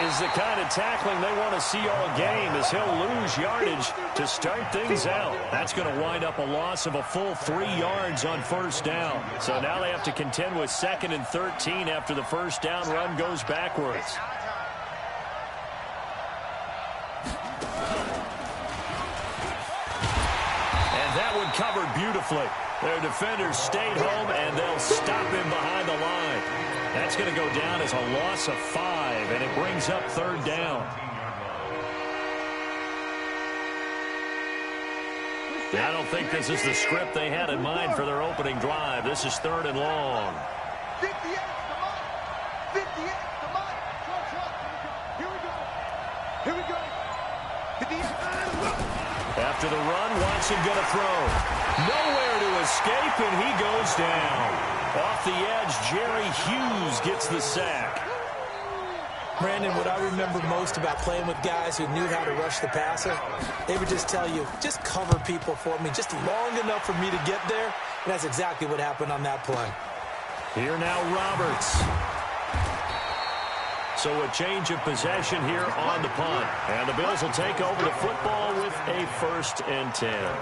is the kind of tackling they want to see all game, as he'll lose yardage to start things out. That's going to wind up a loss of a full 3 yards on first down. So now they have to contend with 2nd and 13 after the first down run goes backwards. And that one covered beautifully. Their defenders stayed home, and they'll stop him behind the line. That's going to go down as a loss of 5, and it brings up 3rd down. I don't think this is the script they had in mind for their opening drive. This is 3rd and long. 58, come on. 58, come on. Here we go. Here we go. 58. After the run, Watson going to throw. Nowhere to escape, and he goes down. Off the edge, Jerry Hughes gets the sack. Brandon, what I remember most about playing with guys who knew how to rush the passer, they would just tell you, just cover people for me, just long enough for me to get there. And that's exactly what happened on that play. Here now, Roberts. So a change of possession here on the punt. And the Bills will take over the football with a 1st and 10.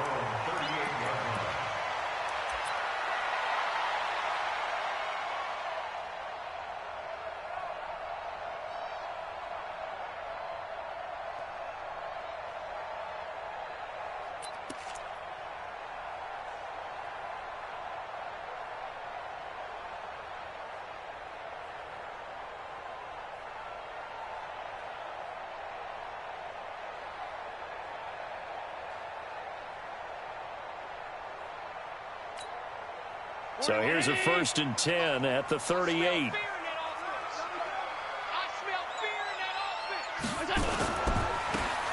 So here's a 1st and 10 at the 38.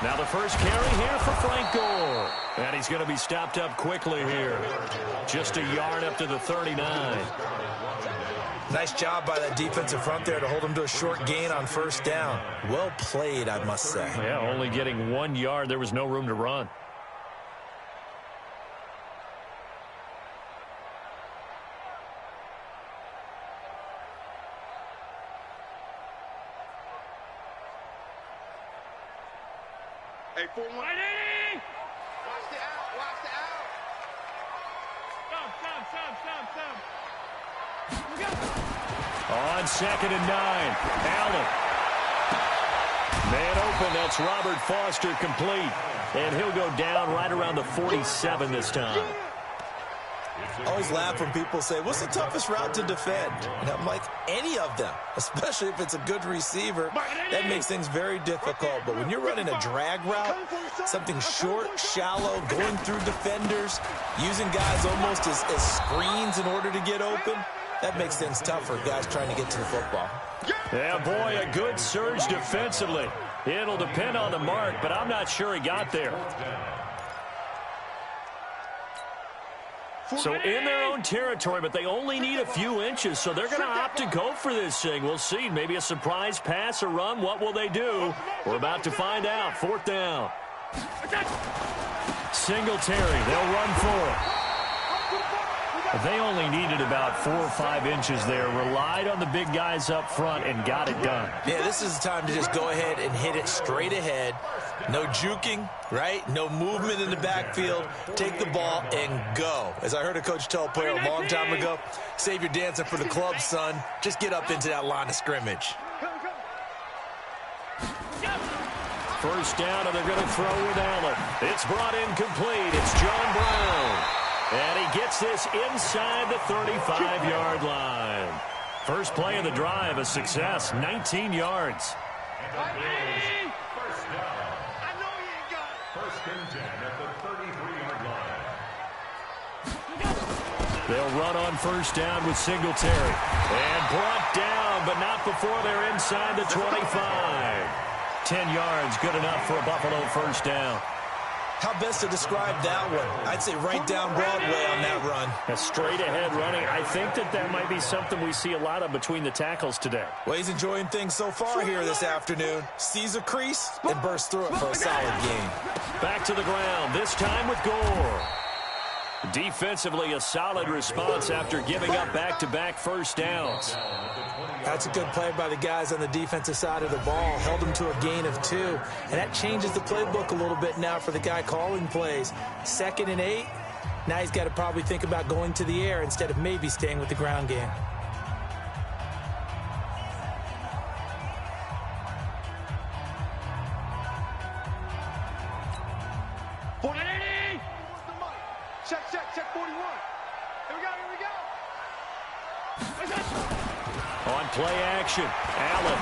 Now the first carry here for Frank Gore. And he's going to be stopped up quickly here. Just a yard up to the 39. Nice job by that defensive front there to hold him to a short gain on first down. Well played, I must say. Yeah, only getting 1 yard. There was no room to run. Hey, full ready! Watch the out, watch the out. On 2nd and 9, Allen. Man open, that's Robert Foster complete. And he'll go down right around the 47 this time. I always laugh when people say, what's the toughest route to defend? And I'm like, any of them, especially if it's a good receiver. That makes things very difficult. But when you're running a drag route, something short, shallow, going through defenders, using guys almost as screens in order to get open, that makes things tough for guys trying to get to the football. Yeah, boy, a good surge defensively. It'll depend on the mark, but I'm not sure he got there. So in their own territory, but they only need a few inches, so they're going to opt to go for this thing. We'll see. Maybe a surprise pass or run. What will they do? We're about to find out. 4th down. Singletary. They'll run for it. They only needed about 4 or 5 inches there. Relied on the big guys up front and got it done. Yeah, this is the time to just go ahead and hit it straight ahead. No juking, right? No movement in the backfield. Take the ball and go. As I heard a coach tell a player a long time ago, save your dancing for the club, son. Just get up into that line of scrimmage. First down, and they're going to throw with Allen. It's brought in complete. It's John Brown. And he gets this inside the 35-yard line. First play of the drive, a success, 19 yards. First and 10 at the 33-yard line. They'll run on first down with Singletary. And brought down, but not before they're inside the 25. 10 yards, good enough for a Buffalo first down. How best to describe that one? I'd say right down Broadway on that run. A straight-ahead running. I think that might be something we see a lot of between the tackles today. Well, he's enjoying things so far here this afternoon. Sees a crease and bursts through it for a solid gain. Back to the ground, this time with Gore. Defensively, a solid response after giving up back-to-back first downs. That's a good play by the guys on the defensive side of the ball. Held them to a gain of 2. And that changes the playbook a little bit now for the guy calling plays. 2nd and 8. Now he's got to probably think about going to the air instead of maybe staying with the ground game. Check 41. Here we go. On play action, Allen.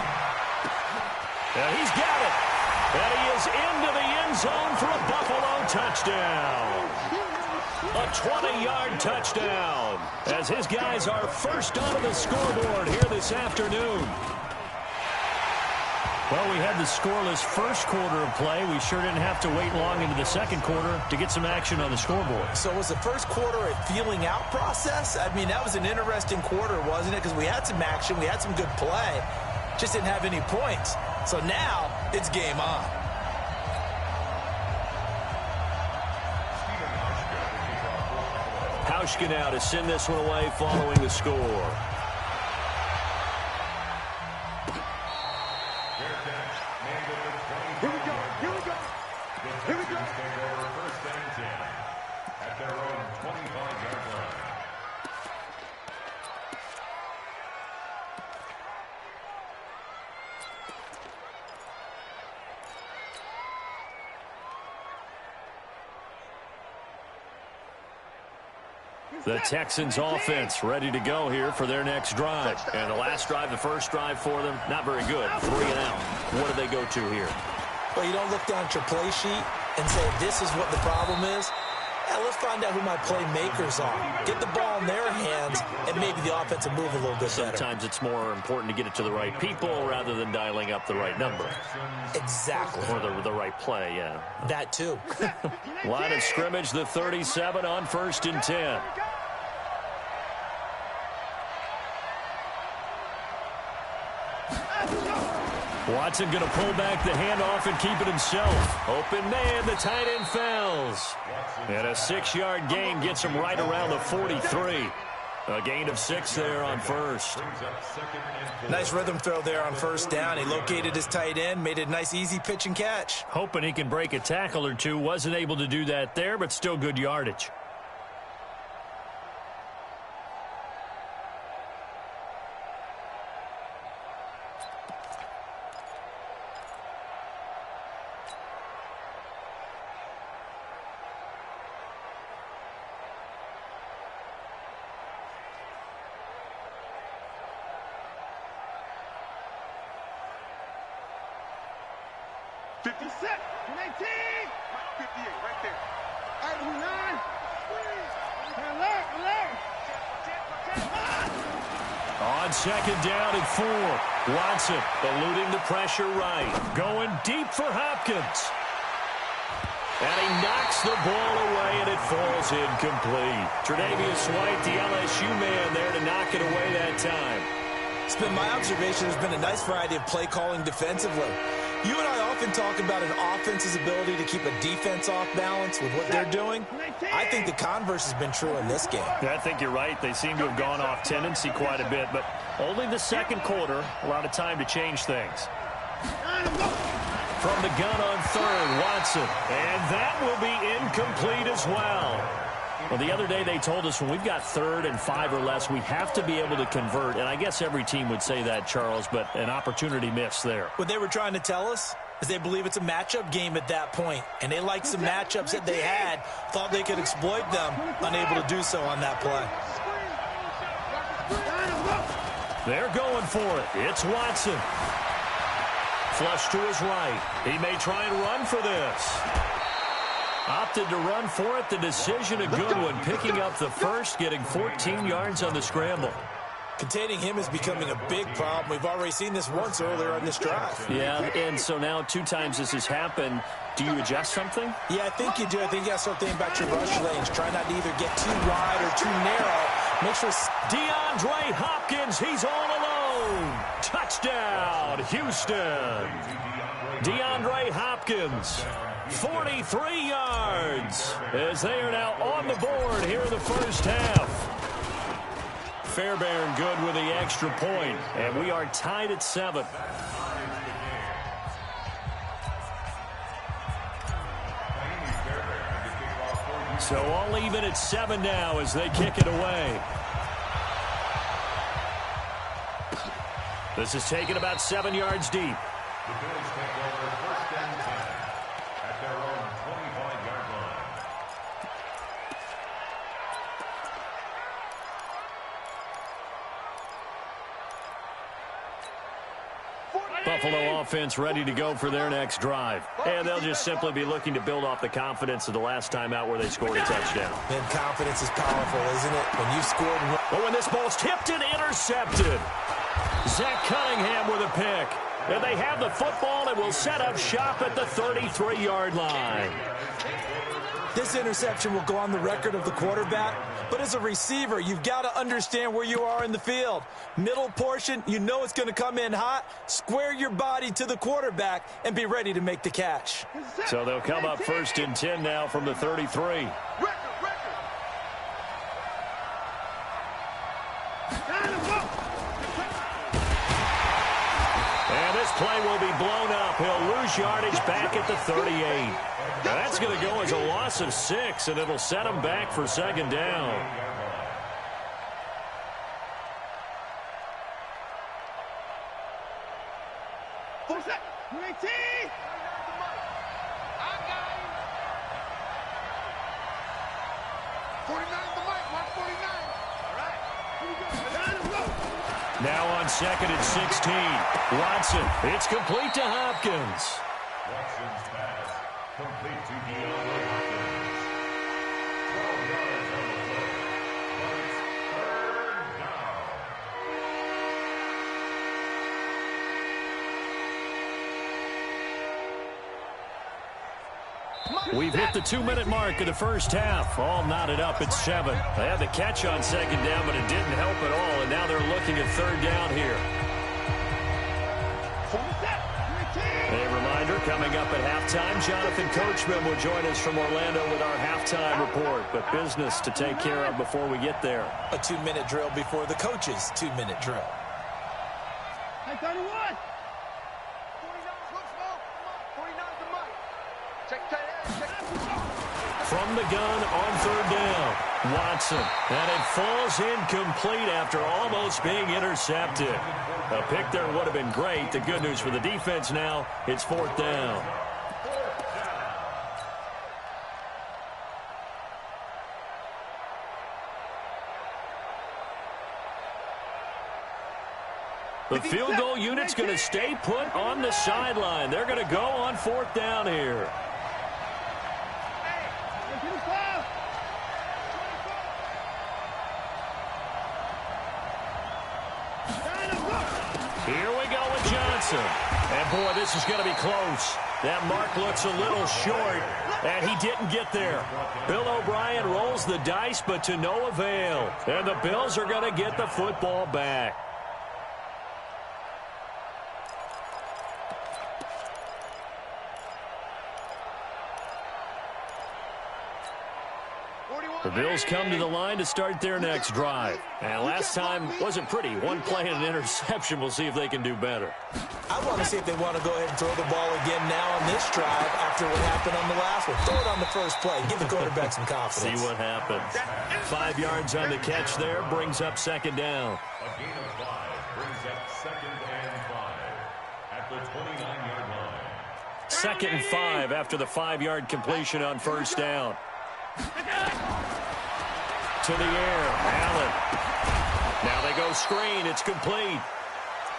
He's got it. And he is into the end zone for a Buffalo touchdown. A 20-yard touchdown as his guys are first onto the scoreboard here this afternoon. Well, we had the scoreless first quarter of play. We sure didn't have to wait long into the second quarter to get some action on the scoreboard. So was the first quarter a feeling out process? I mean, that was an interesting quarter, wasn't it? Because we had some action, we had some good play, just didn't have any points. So now it's game on. Hauschka now to send this one away following the score. The Texans offense ready to go here for their next drive. And the last drive, the first drive for them, not very good. 3 and out. What do they go to here? Well, you don't look down at your play sheet and say, this is what the problem is. Yeah, let's find out who my playmakers are. Get the ball in their hands, and maybe the offense will move a little bit better. Sometimes it's more important to get it to the right people rather than dialing up the right number. Exactly. Or the right play, yeah. That too. Line of scrimmage, the 37 on 1st and 10. Watson going to pull back the handoff and keep it himself. Open man, the tight end fails. And a 6-yard gain gets him right around the 43. A gain of 6 there on first. Nice rhythm throw there on first down. He located his tight end, made it a nice easy pitch and catch. Hoping he can break a tackle or two. Wasn't able to do that there, but still good yardage. On 2nd down and 4. Watson eluding the pressure right. Going deep for Hopkins. And he knocks the ball away, and it falls incomplete. Tre'Davious White, the LSU man, there to knock it away that time. It's been my observation there's been a nice variety of play calling defensively. You and I often talk about an offense's ability to keep a defense off balance with what they're doing. I think the converse has been true in this game. I think you're right. They seem to have gone off tendency quite a bit, but only the second quarter, a lot of time to change things. From the gun on 3rd, Watson. And that will be incomplete as well. Well, the other day they told us when we've got 3rd and 5 or less, we have to be able to convert. And I guess every team would say that, Charles, but an opportunity missed there. What they were trying to tell us is they believe it's a matchup game at that point. And they liked some matchups that they had, thought they could exploit them, unable to do so on that play. They're going for it. It's Watson. Flush to his right. He may try and run for this. Opted to run for it. The decision a good one. Picking up the first, getting 14 yards on the scramble. Containing him is becoming a big problem. We've already seen this once earlier on this drive. Yeah, and so now 2 times this has happened. Do you adjust something? Yeah, I think you do. I think you got to start thinking about your rush lanes. Try not to either get too wide or too narrow. Make sure DeAndre Hopkins, he's all alone. Touchdown, Houston. DeAndre Hopkins, 43 yards, as they are now on the board here in the first half. Fairbairn good with the extra point, and we are tied at 7. So all even at 7 now as they kick it away. This is taken about 7 yards deep. The Bills take over 1st and 10 at their own 25-yard line. Buffalo offense ready to go for their next drive. And they'll just simply be looking to build off the confidence of the last time out where they scored a touchdown. And confidence is powerful, isn't it? When you've scored. But when this ball's tipped and intercepted. Zach Cunningham with a pick. And they have the football and will set up shop at the 33-yard line. This interception will go on the record of the quarterback, but as a receiver, you've got to understand where you are in the field. Middle portion, you know it's going to come in hot. Square your body to the quarterback and be ready to make the catch. So they'll come up 1st and 10 now from the 33. And this play will be blown up. He'll lose yardage back at the 38. Now that's going to go as a loss of 6, and it'll set him back for 2nd down. Now on 2nd and 16. Watson. It's complete to Hopkins. Watson's pass complete to DeAndre Hopkins. 12 yards on the play. But it's 3rd down. We've hit the 2-minute mark of the first half. All knotted up at 7. They had the catch on 2nd down, but it didn't help at all. And now they're looking at 3rd down here. A reminder, coming up at halftime, Jonathan Coachman will join us from Orlando with our halftime report. But business to take care of before we get there. A 2-minute drill before the coach's 2-minute drill. Hey, 31. 49, look small. 49's the money. Check tight end. From the gun on 3rd down. Watson. And it falls incomplete after almost being intercepted. A pick there would have been great. The good news for the defense now, it's 4th down. The field goal unit's going to stay put on the sideline. They're going to go on 4th down here. Here we go with Johnson. And, boy, this is going to be close. That mark looks a little short, and he didn't get there. Bill O'Brien rolls the dice, but to no avail. And the Bills are going to get the football back. The Bills come to the line to start their next drive. And last time wasn't pretty. One play and an interception. We'll see if they can do better. I want to see if they want to go ahead and throw the ball again now on this drive after what happened on the last one. Throw it on the first play. Give the quarterback some confidence. See what happens. 5 yards on the catch there. Brings up 2nd down. A gain of 5 brings up 2nd and 5 at the 29-yard line. 2nd and 5 after the 5-yard completion on 1st down. To the air, Allen. Now they go screen, it's complete.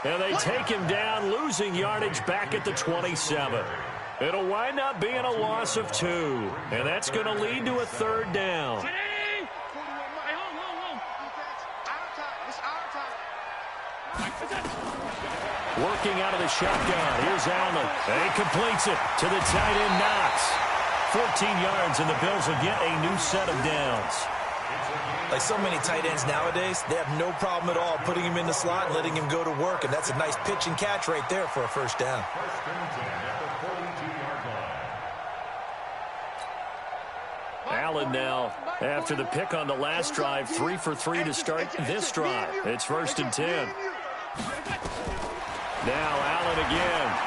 And they take him down, losing yardage back at the 27. It'll wind up being a loss of 2. And that's going to lead to a 3rd down. Working out of the shotgun, here's Allen. And he completes it to the tight end, Knox. 14 yards, and the Bills will get a new set of downs. Like so many tight ends nowadays, they have no problem at all putting him in the slot and letting him go to work, and that's a nice pitch and catch right there for a 1st down. 1st and 10 at the 42-yard line. Allen now after the pick on the last drive. 3 for 3 to start this drive. It's 1st and 10. Now Allen again.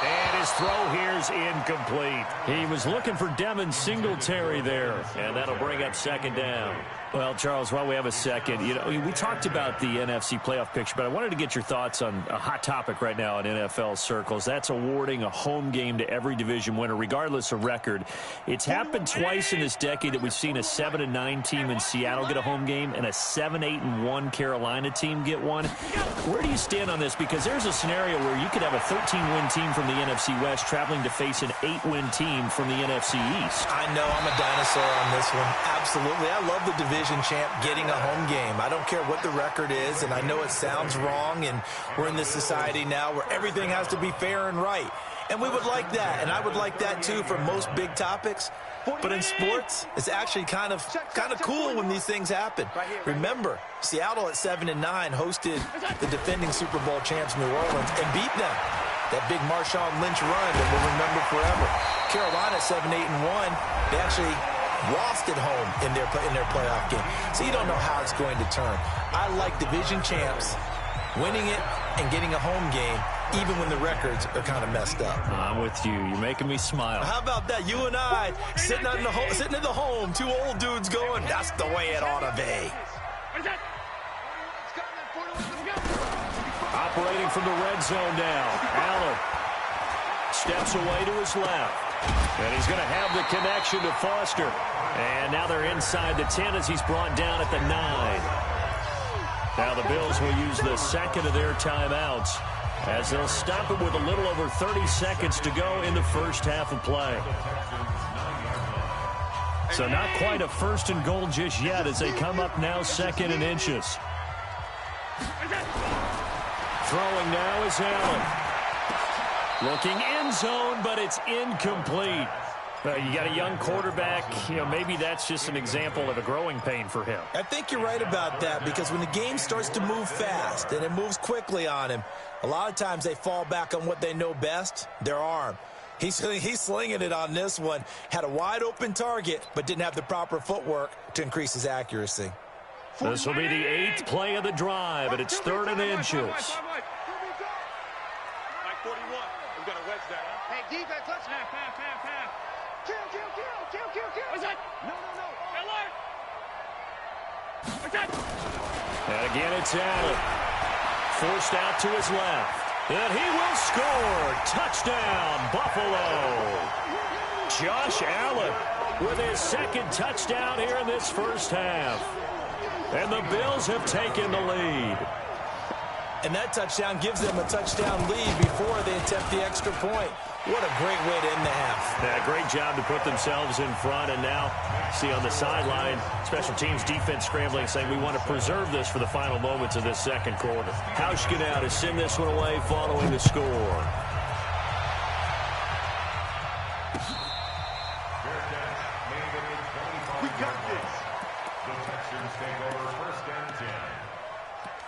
And his throw here's incomplete. He was looking for Devin Singletary there, and that'll bring up 2nd down. Well, Charles, while we have a second, we talked about the NFC playoff picture, but I wanted to get your thoughts on a hot topic right now in NFL circles. That's awarding a home game to every division winner, regardless of record. It's happened twice in this decade that we've seen a 7-9 team in Seattle get a home game and a 7-8-1 Carolina team get one. Where do you stand on this? Because there's a scenario where you could have a 13-win team from the NFC West traveling to face an 8-win team from the NFC East. I know I'm a dinosaur on this one. Absolutely. I love the division champ getting a home game. I don't care what the record is, and I know it sounds wrong, and we're in this society now where everything has to be fair and right. And we would like that, and I would like that too for most big topics. But in sports, it's actually kind of cool when these things happen. Remember, Seattle at 7-9 hosted the defending Super Bowl champs New Orleans and beat them. That big Marshawn Lynch run that we'll remember forever. Carolina 7-8-1, they actually lost at home in their playoff game. So you don't know how it's going to turn. I like division champs winning it and getting a home game, even when the records are kind of messed up. I'm with you. You're making me smile. How about that? You and I sitting at the home, two old dudes going, that's the way it ought to be. Operating from the red zone now. Allen steps away to his left. And he's going to have the connection to Foster. And now they're inside the 10 as he's brought down at the 9. Now the Bills will use the second of their timeouts as they'll stop it with a little over 30 seconds to go in the first half of play. So not quite a 1st and goal just yet as they come up now 2nd and inches. Throwing now is Allen. Looking end zone, but it's incomplete. You got a young quarterback. Maybe that's just an example of a growing pain for him. I think you're right about that, because when the game starts to move fast and it moves quickly on him, a lot of times they fall back on what they know best, their arm. He's slinging it on this one. Had a wide open target, but didn't have the proper footwork to increase his accuracy. This will be the 8th play of the drive, and it's 3rd and inches. Hey, defense, let's half. Kill. What's that? No. Alert! What's that? And again, it's Allen. Forced out to his left. And he will score. Touchdown, Buffalo. Josh Allen with his 2nd touchdown here in this first half. And the Bills have taken the lead. And that touchdown gives them a touchdown lead before they attempt the extra point. What a great way to end the half. Yeah, great job to put themselves in front. And now, see on the sideline, special teams defense scrambling, saying we want to preserve this for the final moments of this second quarter. Hauschka now to send this one away following the score. We got this. The Texans take over 1st and 10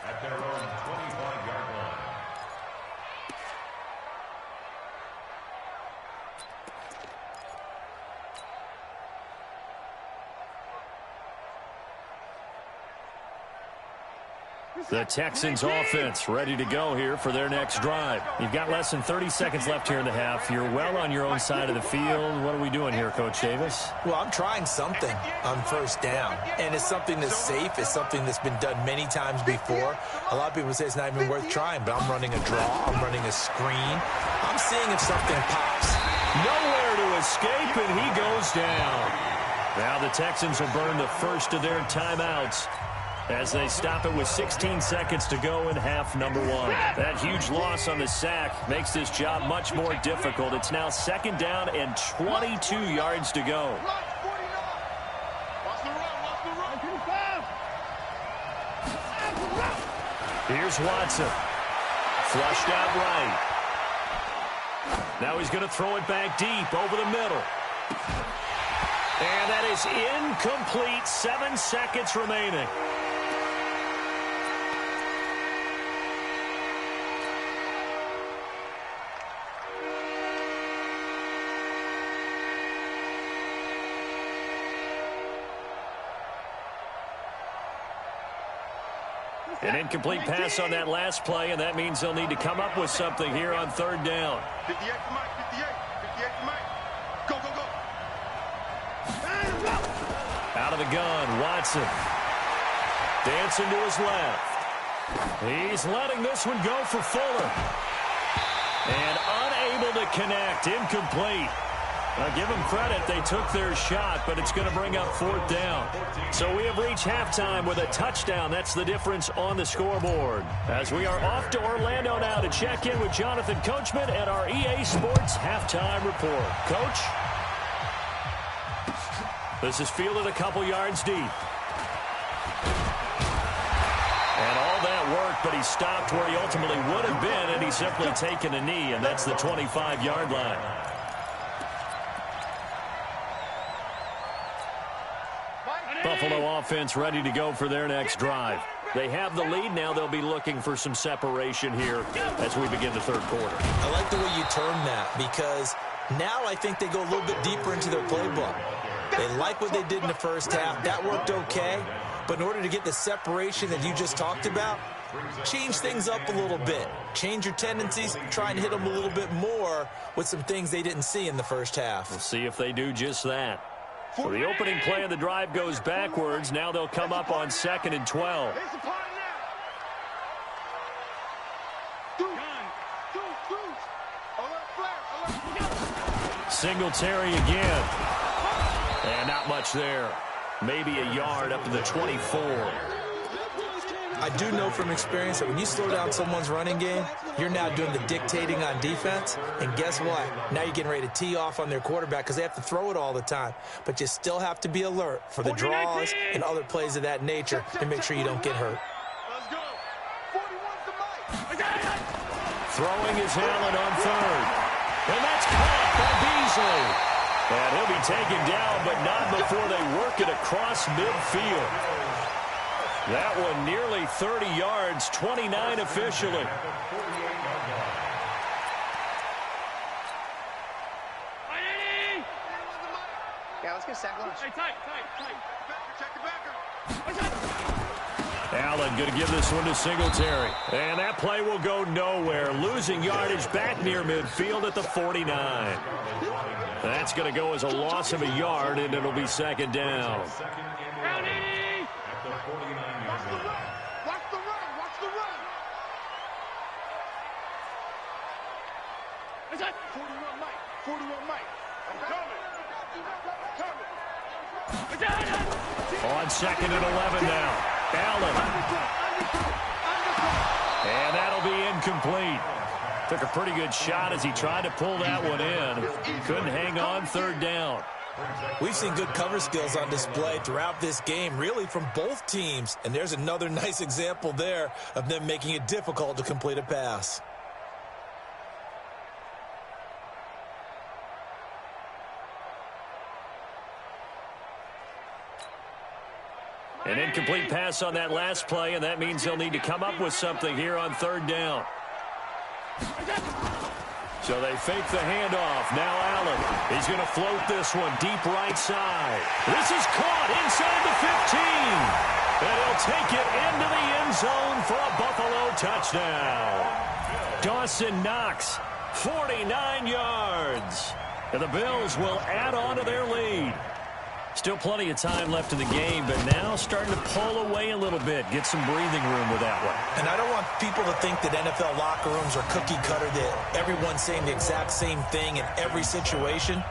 at their own 25-yard line. The Texans offense ready to go here for their next drive. You've got less than 30 seconds left here in the half. You're well on your own side of the field. What are we doing here, Coach Davis? Well, I'm trying something on 1st down, and it's something that's safe. It's something that's been done many times before. A lot of people say it's not even worth trying, but I'm running a draw. I'm running a screen. I'm seeing if something pops. Nowhere to escape, and he goes down. Now the Texans will burn the first of their timeouts as they stop it with 16 seconds to go in half number 1. That huge loss on the sack makes this job much more difficult. It's now 2nd down and 22 yards to go. Here's Watson. Flushed out right. Now he's going to throw it back deep over the middle. And that is incomplete. 7 seconds remaining. An incomplete pass on that last play, and that means they'll need to come up with something here on third down. 58 to Mike, 58. 58 to Mike. Go, go, go. Out of the gun, Watson. Dancing to his left. He's letting this one go for Fuller. And unable to connect, incomplete. Now, give them credit, they took their shot, but it's going to bring up fourth down. So we have reached halftime with a touchdown. That's the difference on the scoreboard. As we are off to Orlando now to check in with Jonathan Coachman and our EA Sports halftime report. Coach? This is fielded a couple yards deep. And all that work, but he stopped where he ultimately would have been, and he's simply taken a knee, and that's the 25-yard line. Buffalo offense ready to go for their next drive. They have the lead. Now they'll be looking for some separation here as we begin the third quarter. I like the way you term that, because now I think they go a little bit deeper into their playbook. They like what they did in the first half. That worked okay. But in order to get the separation that you just talked about, change things up a little bit. Change your tendencies. Try and hit them a little bit more with some things they didn't see in the first half. We'll see if they do just that. So the opening play of the drive goes backwards. Now they'll come up on 2nd and 12. Singletary again. And not much there. Maybe a yard up to the 24. I do know from experience that when you slow down someone's running game, you're now doing the dictating on defense. And guess what? Now you're getting ready to tee off on their quarterback because they have to throw it all the time. But you still have to be alert for the draws and other plays of that nature to make sure you don't get hurt. Let's go. 41 to Mike. Throwing his Allen on third. And that's caught by Beasley. And he'll be taken down, but not before they work it across midfield. That one nearly 30 yards, 29 officially. Yeah, let's get a sack lunch. Hey, tight. Check the backer. Allen going to give this one to Singletary. And that play will go nowhere. Losing yardage back near midfield at the 49. That's going to go as a loss of a yard, and it'll be second down. Watch the run. Watch the run. 41 Mike. 41 Mike. I'm coming. On 2nd and 11 now. Allen. And that'll be incomplete. Took a pretty good shot as he tried to pull that one in. Couldn't hang on, third down. We've seen good cover skills on display throughout this game, really from both teams. And there's another nice example there of them making it difficult to complete a pass. An incomplete pass on that last play, and that means they'll need to come up with something here on third down. So they fake the handoff. Now Allen. He's going to float this one deep right side. This is caught inside the 15. And he'll take it into the end zone for a Buffalo touchdown. Dawson Knox, 49 yards. And the Bills will add on to their lead. Still plenty of time left in the game, but now starting to pull away a little bit, get some breathing room with that one. And I don't want people to think that NFL locker rooms are cookie cutter, that everyone's saying the exact same thing in every situation.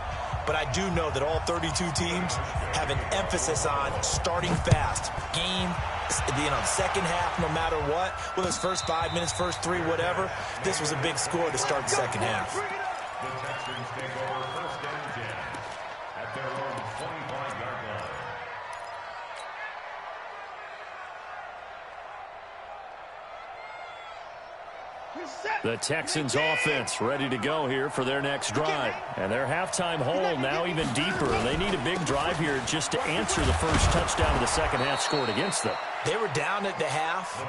But I do know that all 32 teams have an emphasis on starting fast. Game, second half, no matter what. Whether it's first 5 minutes, first 3, whatever. This was a big score to start the second half. The Texans take over first and 10 at their own 25-yard line. The Texans offense ready to go here for their next drive. And their halftime hole now even deeper. They need a big drive here just to answer the first touchdown of the second half scored against them. They were down at the half.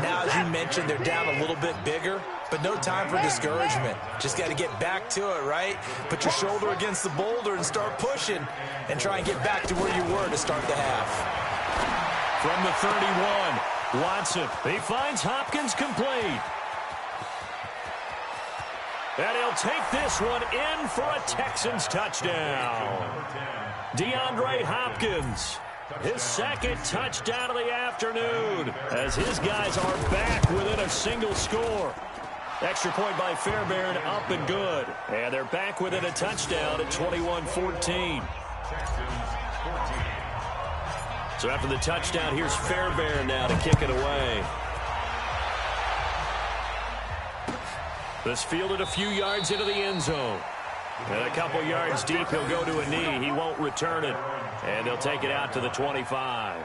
Now, as you mentioned, they're down a little bit bigger, but no time for discouragement. Just got to get back to it, right? Put your shoulder against the boulder and start pushing and try and get back to where you were to start the half. From the 31, Watson, he finds Hopkins complete. And he'll take this one in for a Texans touchdown. DeAndre Hopkins, his second touchdown of the afternoon, as his guys are back within a single score. Extra point by Fairbairn, up and good. And they're back within a touchdown at 21-14. So after the touchdown, here's Fairbairn now to kick it away. This fielded a few yards into the end zone. And a couple yards deep, he'll go to a knee. He won't return it. And they'll take it out to the 25.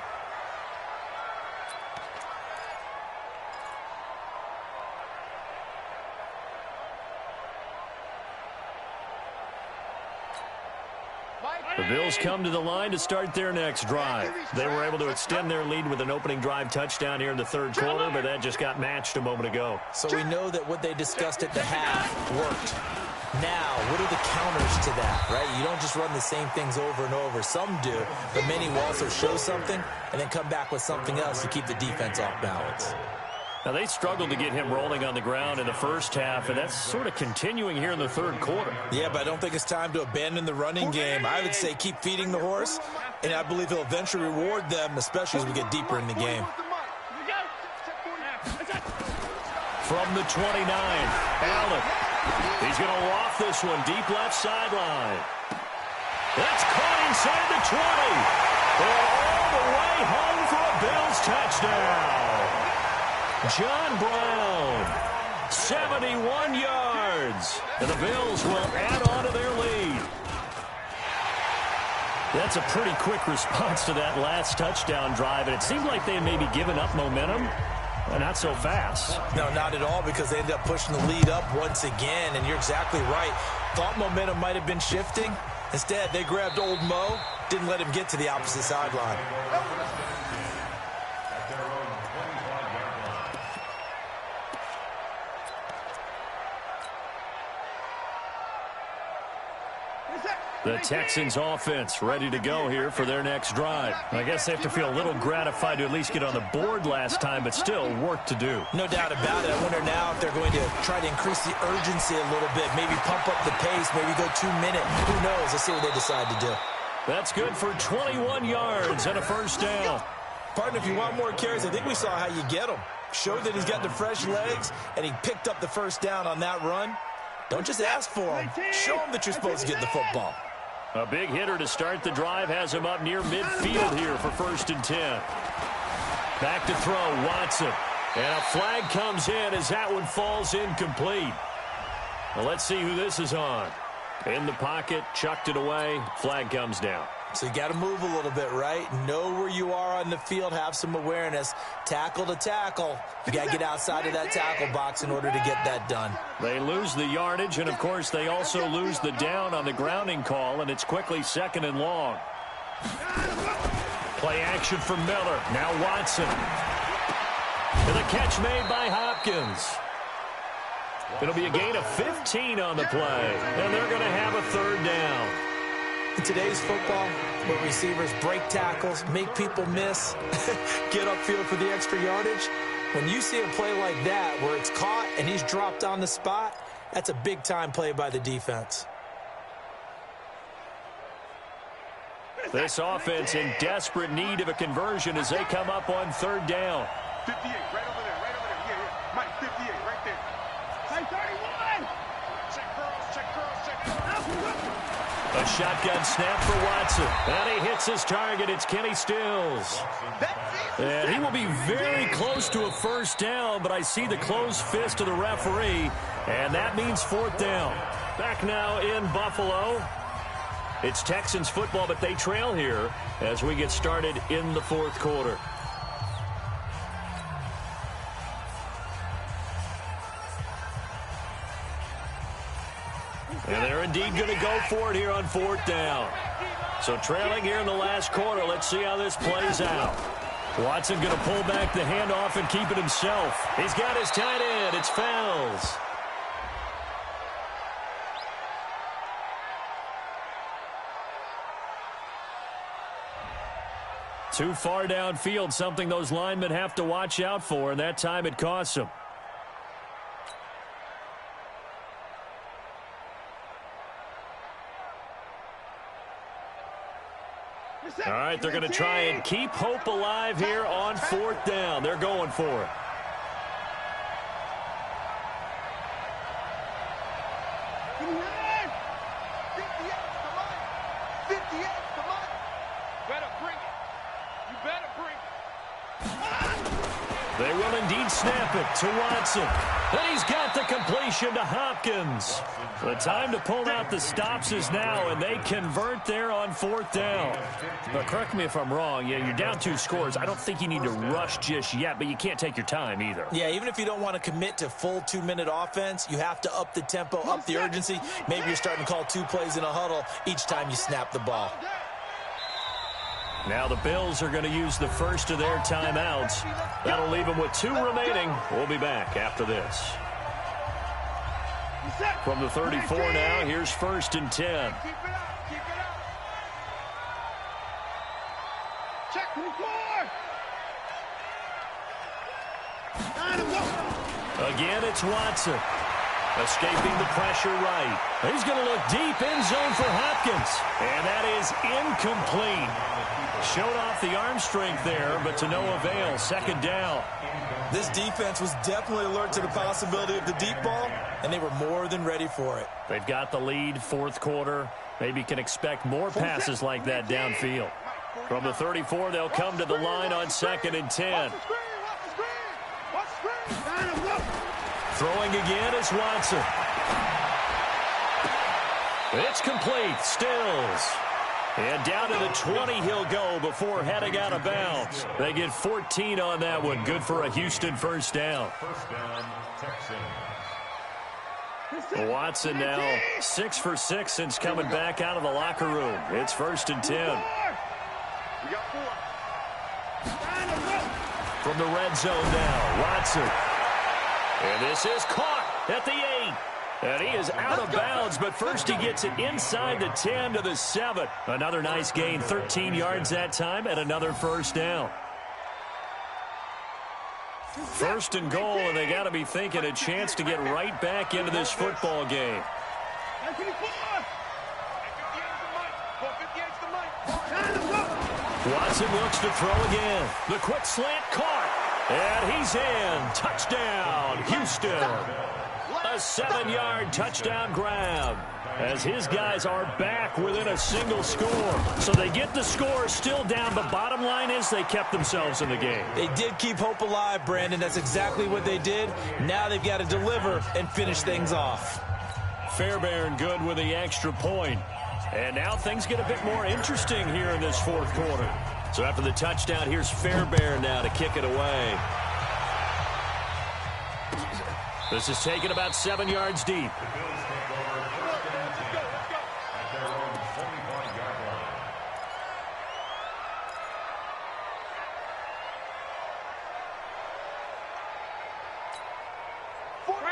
The Bills come to the line to start their next drive. They were able to extend their lead with an opening drive touchdown here in the third quarter, but that just got matched a moment ago. So we know that what they discussed at the half worked. Now, what are the counters to that, right? You don't just run the same things over and over. Some do, but many will also show something and then come back with something else to keep the defense off balance. Now, they struggled to get him rolling on the ground in the first half, and that's sort of continuing here in the third quarter. Yeah, but I don't think it's time to abandon the running game. I would say keep feeding the horse, and I believe he'll eventually reward them, especially as we get deeper in the game. From the 29, Allen. He's going to loft this one deep left sideline. That's caught inside the 20. And all the way home for a Bills touchdown. John Brown, 71 yards. And the Bills will add on to their lead. That's a pretty quick response to that last touchdown drive, and it seemed like they had maybe given up momentum. Not so fast. No, not at all, because they ended up pushing the lead up once again, and you're exactly right. Thought momentum might have been shifting. Instead, they grabbed old Mo, didn't let him get to the opposite sideline. The Texans offense ready to go here for their next drive. I guess they have to feel a little gratified to at least get on the board last time, but still work to do. No doubt about it. I wonder now if they're going to try to increase the urgency a little bit, maybe pump up the pace, maybe go 2 minute. Who knows? Let's see what they decide to do. That's good for 21 yards and a first down. Partner, if you want more carries, I think we saw how you get them. Showed that he's got the fresh legs, and he picked up the first down on that run. Don't just ask for him. Show him that you're supposed to get the football. A big hitter to start the drive has him up near midfield here for 1st and 10. Back to throw, Watson. And a flag comes in as that one falls incomplete. Well, let's see who this is on. In the pocket, chucked it away, flag comes down. So you got to move a little bit, right? Know where you are on the field, have some awareness. Tackle to tackle. You got to get outside of that tackle box in order to get that done. They lose the yardage, and of course they also lose the down on the grounding call, and it's quickly 2nd and long. Play action for Miller. Now Watson. And the catch made by Hopkins. It'll be a gain of 15 on the play, and they're going to have a 3rd down. In today's football, where receivers break tackles, make people miss, get upfield for the extra yardage, when you see a play like that where it's caught and he's dropped on the spot, that's a big-time play by the defense. This offense in desperate need of a conversion as they come up on 3rd down. 58, right over there, right over there. Yeah. Mike, 58, right there. Mike, 31! Check girls, check girls, check girls. A shotgun snap for Watson. And he hits his target. It's Kenny Stills. And he will be very close to a 1st down, but I see the closed fist of the referee, and that means 4th down. Back now in Buffalo. It's Texans football, but they trail here as we get started in the 4th quarter. And they're indeed going to go for it here on 4th down. So trailing here in the last quarter. Let's see how this plays out. Watson going to pull back the handoff and keep it himself. He's got his tight end. It's Fells. Too far downfield, something those linemen have to watch out for, and that time it costs them. All right, they're going to try and keep hope alive here on 4th down. They're going for it. They will indeed snap it to Watson. And he's got the completion to Hopkins. The time to pull out the stops is now, and they convert there on 4th down. But correct me if I'm wrong. Yeah, you're down 2 scores. I don't think you need to rush just yet, but you can't take your time either. Yeah, even if you don't want to commit to full 2-minute offense, you have to up the tempo, up the urgency. Maybe you're starting to call 2 plays in a huddle each time you snap the ball. Now the Bills are going to use the first of their timeouts. That'll leave them with 2 remaining. We'll be back after this. From the 34 now, here's 1st and 10. Again, it's Watson. Escaping the pressure right. He's going to look deep in zone for Hopkins. And that is incomplete. Showed off the arm strength there, but to no avail. 2nd down. This defense was definitely alert to the possibility of the deep ball, and they were more than ready for it. They've got the lead, 4th quarter. Maybe can expect more passes like that downfield. From the 34, they'll come to the line on 2nd and 10. Throwing again is Watson. It's complete. Stills. And down to the 20 he'll go before heading out of bounds. They get 14 on that one. Good for a Houston 1st down. Watson now 6 for 6 since coming back out of the locker room. It's 1st and 10. From the red zone now, Watson. And this is caught at the 8. And he is out of bounds, but first he gets it inside the 10 to the 7. Another nice gain, 13 yards that time, and another 1st down. 1st and goal, and they got to be thinking a chance to get right back into this football game. Watson looks to throw again. The quick slant caught. And he's in. Touchdown, Houston. A 7-yard touchdown grab as his guys are back within a single score. So they get the score still down, but bottom line is they kept themselves in the game. They did keep hope alive, Brandon. That's exactly what they did. Now they've got to deliver and finish things off. Fairbairn good with the extra point. And now things get a bit more interesting here in this 4th quarter. So after the touchdown, here's Fairbairn now to kick it away. This is taken about 7 yards deep.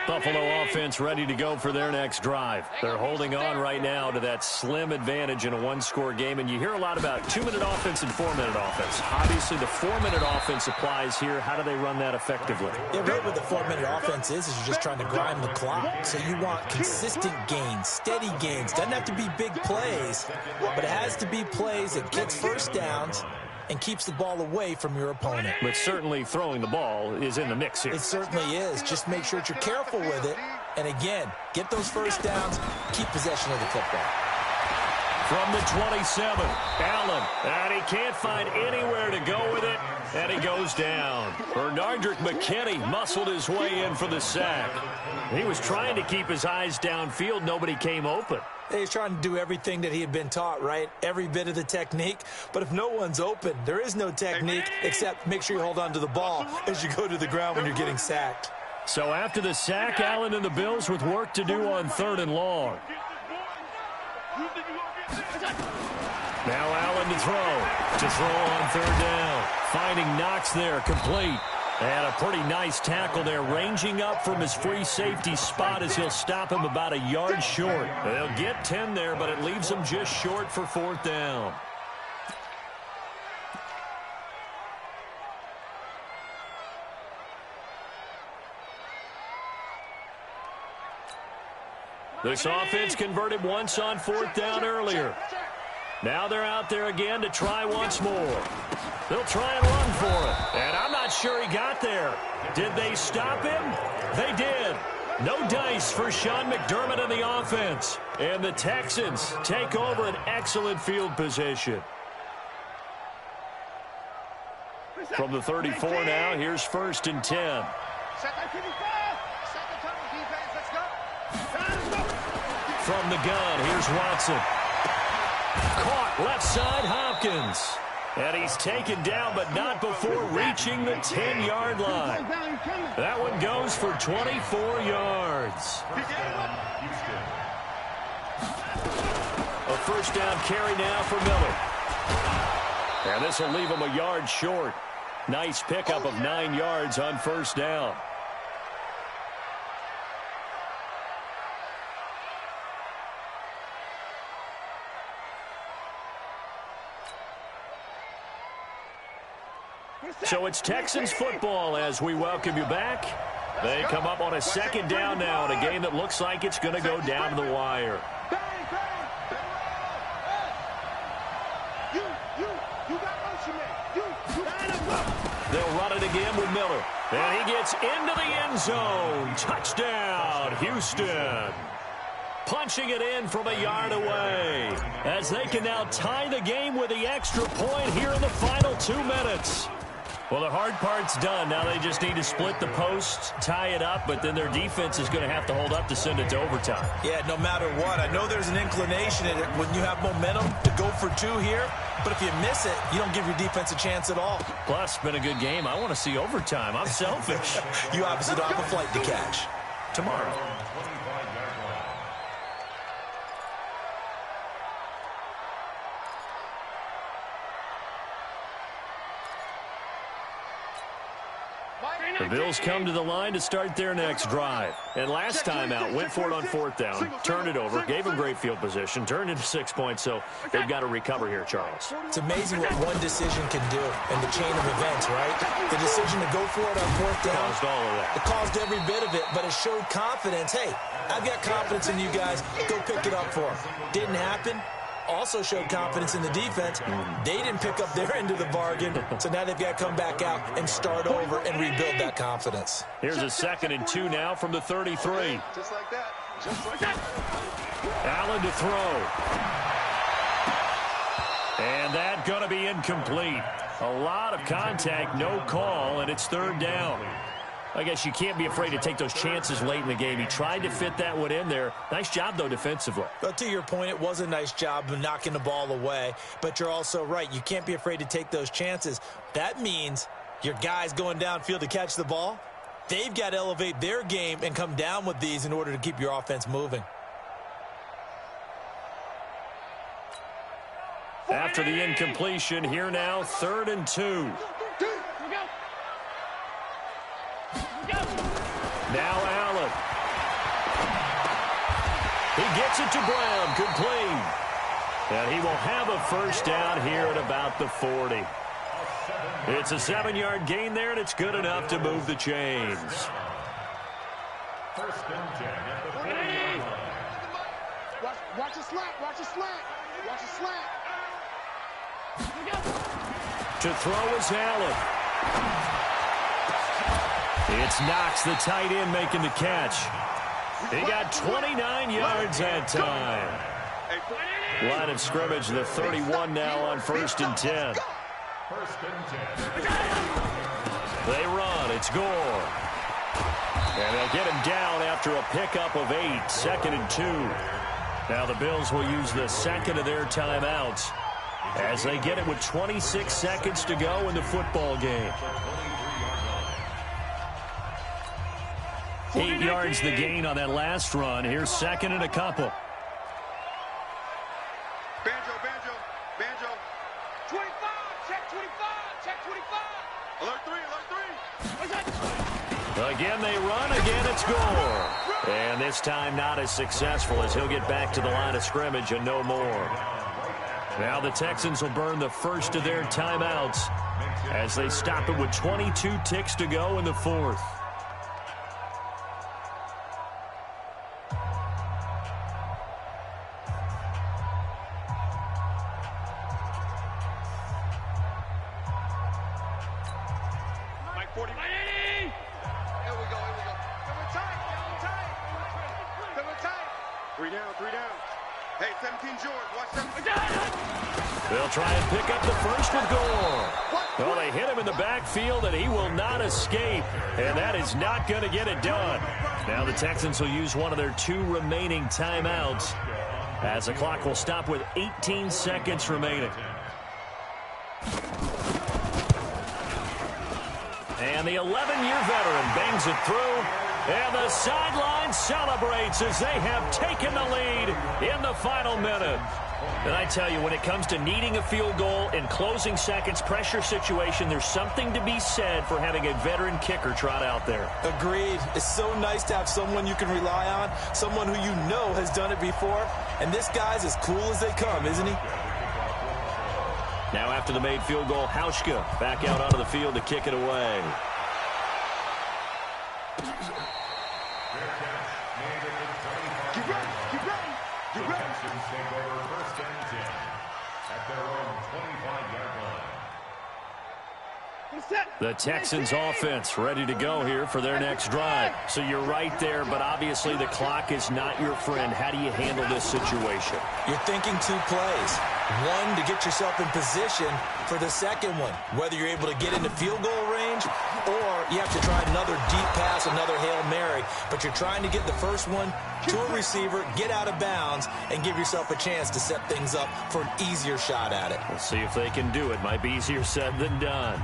Buffalo offense ready to go for their next drive. They're holding on right now to that slim advantage in a 1-score game, and you hear a lot about 2-minute offense and 4-minute offense. Obviously, the 4-minute offense applies here. How do they run that effectively? Yeah, really what the 4-minute offense is you're just trying to grind the clock. So you want consistent gains, steady gains. Doesn't have to be big plays, but it has to be plays that gets 1st downs and keeps the ball away from your opponent. But certainly throwing the ball is in the mix here. It certainly is. Just make sure that you're careful with it. And again, get those 1st downs, keep possession of the football. From the 27, Allen, and he can't find anywhere to go with it, and he goes down. Bernardrick McKinney muscled his way in for the sack. He was trying to keep his eyes downfield. Nobody came open. He's trying to do everything that he had been taught, right? Every bit of the technique. But if no one's open, there is no technique except make sure you hold on to the ball as you go to the ground when you're getting sacked. So after the sack, Allen and the Bills with work to do on 3rd and long. Now Allen to throw on 3rd down. Finding Knox there, complete. And a pretty nice tackle there, ranging up from his free safety spot as he'll stop him about a yard short. They'll get 10 there, but it leaves them just short for 4th down. This offense converted once on 4th down earlier. Now they're out there again to try once more. They'll try and run for it. And I'm not sure he got there. Did they stop him? They did. No dice for Sean McDermott in the offense. And the Texans take over an excellent field position. From the 34 now, here's 1st and 10. From the gun, here's Watson. Caught left side, Hopkins. And he's taken down, but not before reaching the 10-yard line. That one goes for 24 yards. A 1st down carry now for Miller. And this will leave him a yard short. Nice pickup of 9 yards on 1st down. So it's Texans football as we welcome you back. They come up on a 2nd down now in a game that looks like it's going to go down to the wire. They'll run it again with Miller. And he gets into the end zone. Touchdown, Houston. Punching it in from a yard away. As they can now tie the game with the extra point here in the final 2 minutes. Well, the hard part's done. Now they just need to split the post, tie it up, but then their defense is going to have to hold up to send it to overtime. Yeah, no matter what. I know there's an inclination in it when you have momentum to go for 2 here, but if you miss it, you don't give your defense a chance at all. Plus, it's been a good game. I want to see overtime. I'm selfish. You obviously don't have a flight to catch. Tomorrow. The Bills come to the line to start their next drive. And last time out, went for it on 4th down, turned it over, gave them great field position, turned into 6 points, so they've got to recover here, Charles. It's amazing what one decision can do in the chain of events, right? The decision to go for it on 4th down. Caused all of that. It caused every bit of it, but it showed confidence. Hey, I've got confidence in you guys. Go pick it up for them. Didn't happen. Also showed confidence in the defense. They didn't pick up their end of the bargain, so now they've got to come back out and start over and rebuild that confidence. Here's a 2nd and 2 now from the 33. Just like that. Just like that. Allen to throw. And that's going to be incomplete. A lot of contact, no call, and it's 3rd down. I guess you can't be afraid to take those chances late in the game. He tried to fit that one in there. Nice job, though, defensively. But to your point, it was a nice job of knocking the ball away. But you're also right. You can't be afraid to take those chances. That means your guys going downfield to catch the ball, they've got to elevate their game and come down with these in order to keep your offense moving. After the incompletion, here now, 3rd and 2. Now Allen. He gets it to Brown, complete. And he will have a 1st down here at about the 40. It's a 7-yard gain there, and it's good enough to move the chains. 1st and 10 at the 40-yard line. Watch a slant. Watch a slant. Watch a slant. To throw is Allen. It's Knox, the tight end, making the catch. He got 29 yards that time. Line of scrimmage, the 31 now on 1st and 10. 1st and 10. They run. It's Gore. And they'll get him down after a pickup of 8. 2nd and 2. Now the Bills will use the 2nd of their timeouts as they get it with 26 seconds to go in the football game. 8 yards the gain on that last run. Here's 2nd and a couple. Banjo. 25. Check 25. Check 25. Alert 3. Again they run. Again it's Gore. And this time not as successful as he'll get back to the line of scrimmage and no more. Now the Texans will burn the 1st of their timeouts as they stop it with 22 ticks to go in the 4th. Three down, three down. Hey, 17 George, watch 17. They'll try and pick up the first with Gore. Well, they hit him in the backfield, and he will not escape. And that is not going to get it done. Now the Texans will use one of their 2 remaining timeouts as the clock will stop with 18 seconds remaining. And the 11-year veteran bangs it through. And the sideline celebrates as they have taken the lead in the final minute. And I tell you, when it comes to needing a field goal in closing seconds, pressure situation, there's something to be said for having a veteran kicker trot out there. Agreed. It's so nice to have someone you can rely on, someone who you know has done it before. And this guy's as cool as they come, isn't he? Now after the made field goal, H2H back out onto the field to kick it away. Get ready, get ready, get ready. Texans take over first and 10 at their own 25-yard line. The Texans offense ready to go here for their next drive. So you're right there, but obviously the clock is not your friend. How do you handle this situation? You're thinking 2 plays. One, to get yourself in position for the second one, whether you're able to get into field goal range or you have to try another deep pass, another Hail Mary. But you're trying to get the first one to a receiver, get out of bounds, and give yourself a chance to set things up for an easier shot at it. We'll see if they can do it. Might be easier said than done.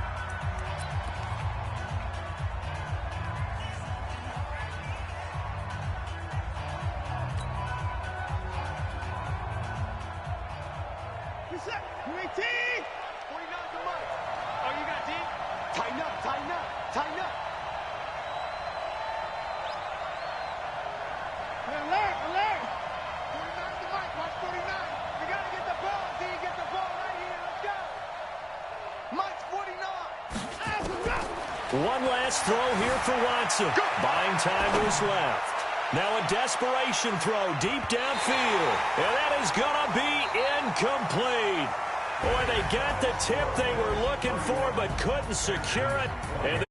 One last throw here for Watson. Buying time to his left. Now a desperation throw deep downfield. And that is going to be incomplete. Boy, they got the tip they were looking for but couldn't secure it. And